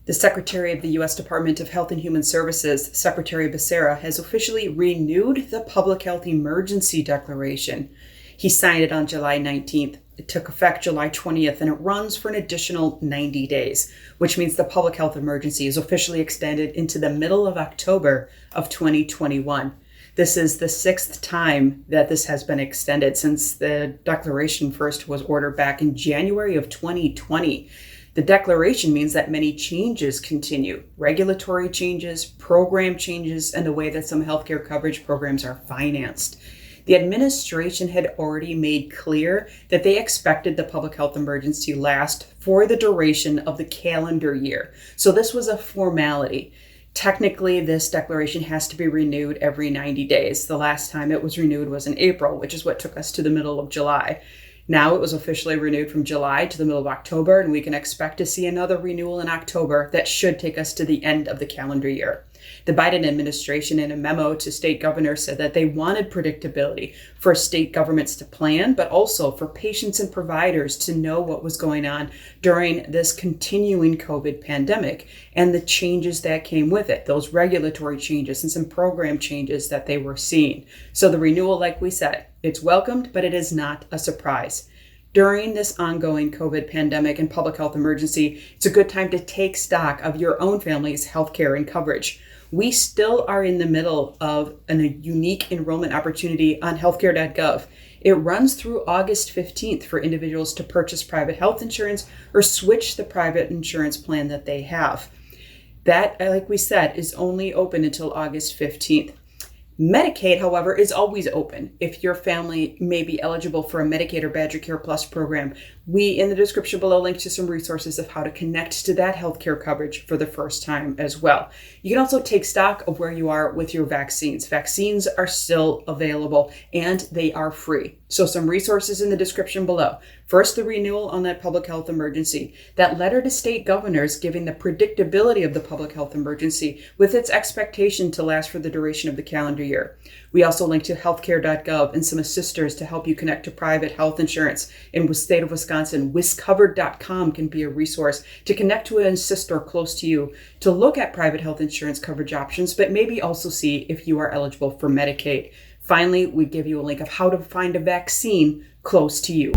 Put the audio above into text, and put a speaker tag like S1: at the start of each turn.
S1: The Secretary of the U.S. Department of Health and Human Services, Secretary Becerra, has officially renewed the Public Health Emergency Declaration. He signed it on July 19th. It took effect July 20th, and it runs for an additional 90 days, which means the public health emergency is officially extended into the middle of October of 2021. This is the sixth time that this has been extended since the declaration first was ordered back in January of 2020. The declaration means that many changes continue, regulatory changes, program changes, and the way that some healthcare coverage programs are financed. The administration had already made clear that they expected the public health emergency to last for the duration of the calendar year. So this was a formality. Technically, this declaration has to be renewed every 90 days. The last time it was renewed was in April, which is what took us to the middle of July. Now it was officially renewed from July to the middle of October, and we can expect to see another renewal in October that should take us to the end of the calendar year. The Biden administration, in a memo to state governors, said that they wanted predictability for state governments to plan, but also for patients and providers to know what was going on during this continuing COVID pandemic and the changes that came with it, those regulatory changes and some program changes that they were seeing. So the renewal, like we said, it's welcomed, but it is not a surprise. During this ongoing COVID pandemic and public health emergency, it's a good time to take stock of your own family's healthcare and coverage. We still are in the middle of a unique enrollment opportunity on HealthCare.gov. It runs through August 15th for individuals to purchase private health insurance or switch the private insurance plan that they have. That, like we said, is only open until August 15th. Medicaid, however, is always open. If your family may be eligible for a Medicaid or Badger Care Plus program, we, in the description below, link to some resources of how to connect to that healthcare coverage for the first time as well. You can also take stock of where you are with your vaccines. Vaccines are still available and they are free. So some resources in the description below. First, the renewal on that public health emergency. That letter to state governors giving the predictability of the public health emergency with its expectation to last for the duration of the calendar year. We also link to HealthCare.gov and some assisters to help you connect to private health insurance. In the state of Wisconsin, Wiscovered.com can be a resource to connect to an assister close to you to look at private health insurance coverage options, but maybe also see if you are eligible for Medicaid. Finally, we give you a link of how to find a vaccine close to you.